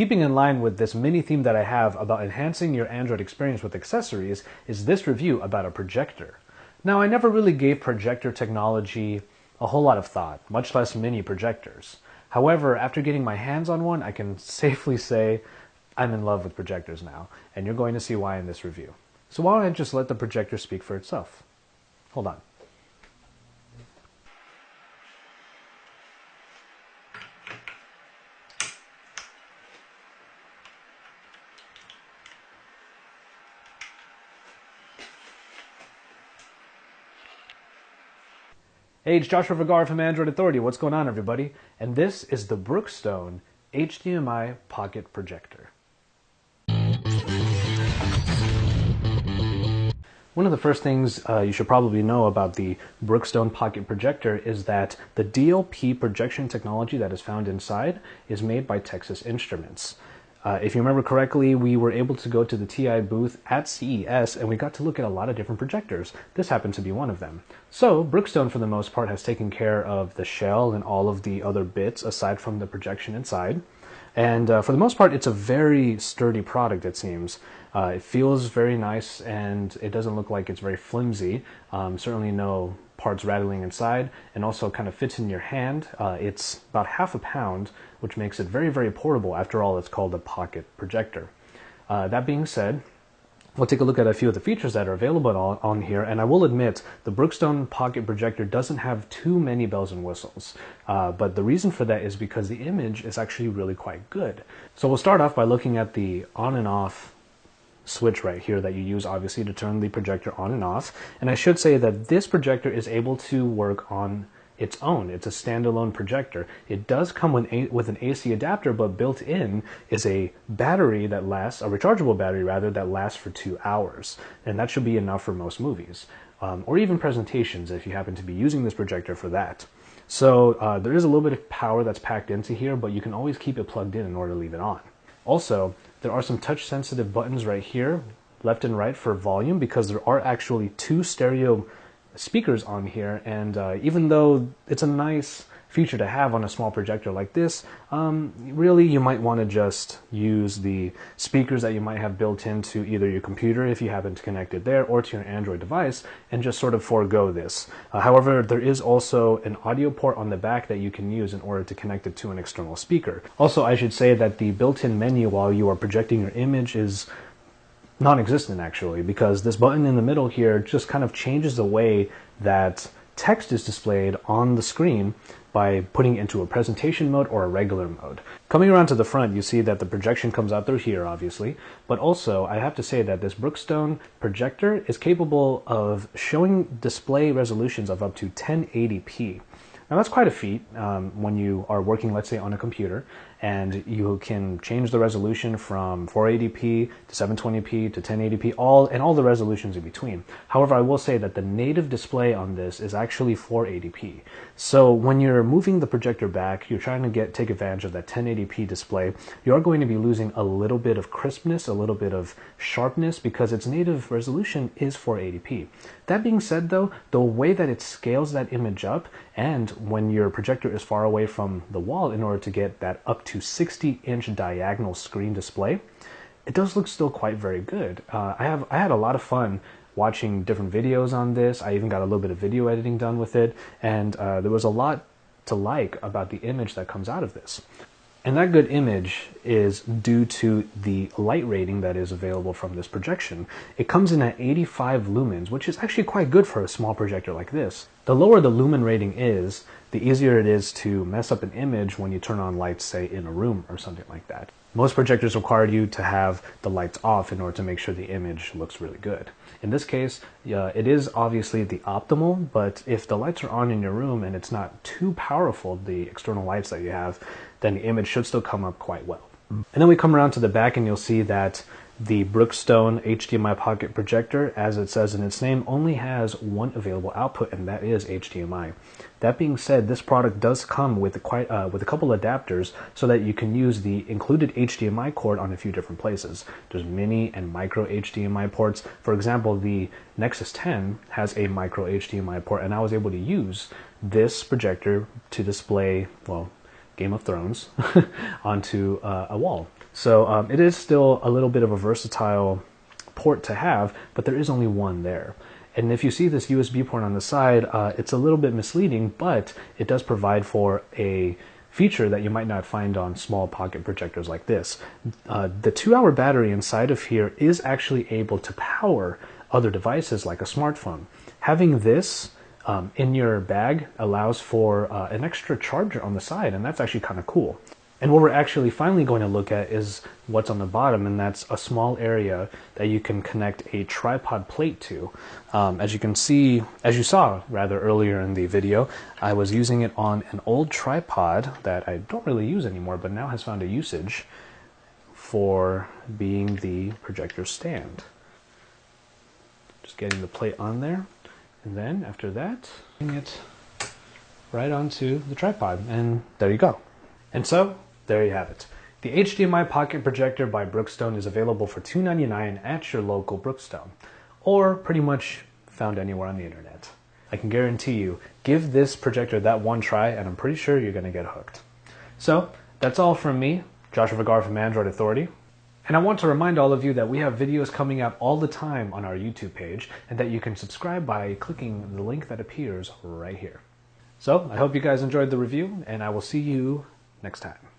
keeping in line with this mini theme that I have about enhancing your Android experience with accessories is this review about a projector. Now, I never really gave projector technology a whole lot of thought, much less mini projectors. However, after getting my hands on one, I can safely say I'm in love with projectors now, and you're going to see why in this review. So why don't I just let the projector speak for itself? Hold on. Hey, it's Joshua Vergara from Android Authority. What's going on, everybody? And this is the Brookstone HDMI Pocket Projector. One of the first things you should probably know about the Brookstone Pocket Projector is that the DLP projection technology that is found inside is made by Texas Instruments. If you remember correctly, we were able to go to the TI booth at CES and we got to look at a lot of different projectors. This happened to be one of them. So Brookstone, for the most part, has taken care of the shell and all of the other bits aside from the projection inside. And for the most part, it's a very sturdy product, it seems. It feels very nice and it doesn't look like it's very flimsy. Certainly no parts rattling inside, and also kind of fits in your hand. It's about half a pound, which makes it very, very portable. After all, it's called a pocket projector. That being said, we'll take a look at a few of the features that are available on here, and I will admit the Brookstone Pocket Projector doesn't have too many bells and whistles, but the reason for that is because the image is actually really quite good. So we'll start off by looking at the on and off switch right here that you use obviously to turn the projector on and off. And I should say that this projector is able to work on its own. It's a standalone projector. It does come with an AC adapter, but built in is a battery that lasts, a rechargeable battery rather, that lasts for 2 hours. And that should be enough for most movies, or even presentations if you happen to be using this projector for that. So there is a little bit of power that's packed into here, but you can always keep it plugged in order to leave it on. Also, there are some touch-sensitive buttons right here, left and right, for volume, because there are actually 2 stereo speakers on here, and even though it's a nice feature to have on a small projector like this, really you might want to just use the speakers that you might have built into either your computer if you happen to connect it there, or to your Android device, and just sort of forego this. However, there is also an audio port on the back that you can use in order to connect it to an external speaker. Also, I should say that the built-in menu while you are projecting your image is non-existent actually, because this button in the middle here just kind of changes the way that text is displayed on the screen by putting it into a presentation mode or a regular mode. Coming around to the front, you see that the projection comes out through here, obviously, but also I have to say that this Brookstone projector is capable of showing display resolutions of up to 1080p. Now that's quite a feat when you are working, let's say, on a computer, and you can change the resolution from 480p to 720p to 1080p, all the resolutions in between. However, I will say that the native display on this is actually 480p. So when you're moving the projector back, you're trying to take advantage of that 1080p display, you are going to be losing a little bit of crispness, a little bit of sharpness, because its native resolution is 480p. That being said though, the way that it scales that image up, and when your projector is far away from the wall in order to get that up to 60-inch diagonal screen display, it does look still quite very good. I had a lot of fun watching different videos on this. I even got a little bit of video editing done with it, and there was a lot to like about the image that comes out of this. And that good image is due to the light rating that is available from this projection. It comes in at 85 lumens, which is actually quite good for a small projector like this. The lower the lumen rating is, the easier it is to mess up an image when you turn on lights, say, in a room or something like that. Most projectors require you to have the lights off in order to make sure the image looks really good. In this case, it is obviously the optimal, but if the lights are on in your room and it's not too powerful, the external lights that you have, then the image should still come up quite well. And then we come around to the back and you'll see that the Brookstone HDMI Pocket Projector, as it says in its name, only has one available output, and that is HDMI. That being said, this product does come with a couple adapters so that you can use the included HDMI cord on a few different places. There's mini and micro HDMI ports. For example, the Nexus 10 has a micro HDMI port, and I was able to use this projector to display, well, Game of Thrones onto a wall. So it is still a little bit of a versatile port to have, but there is only one there. And if you see this USB port on the side, it's a little bit misleading, but it does provide for a feature that you might not find on small pocket projectors like this. The 2-hour battery inside of here is actually able to power other devices like a smartphone. Having this in your bag allows for an extra charger on the side, and that's actually kind of cool. And what we're actually finally going to look at is what's on the bottom, and that's a small area that you can connect a tripod plate to. As you saw rather earlier in the video, I was using it on an old tripod that I don't really use anymore, but now has found a usage for being the projector stand. Just getting the plate on there, and then after that, putting it right onto the tripod, and there you go. And so, there you have it. The HDMI Pocket Projector by Brookstone is available for $2.99 at your local Brookstone, or pretty much found anywhere on the internet. I can guarantee you, give this projector that one try, and I'm pretty sure you're going to get hooked. So, that's all from me, Joshua Vergara from Android Authority. And I want to remind all of you that we have videos coming out all the time on our YouTube page, and that you can subscribe by clicking the link that appears right here. So, I hope you guys enjoyed the review, and I will see you next time.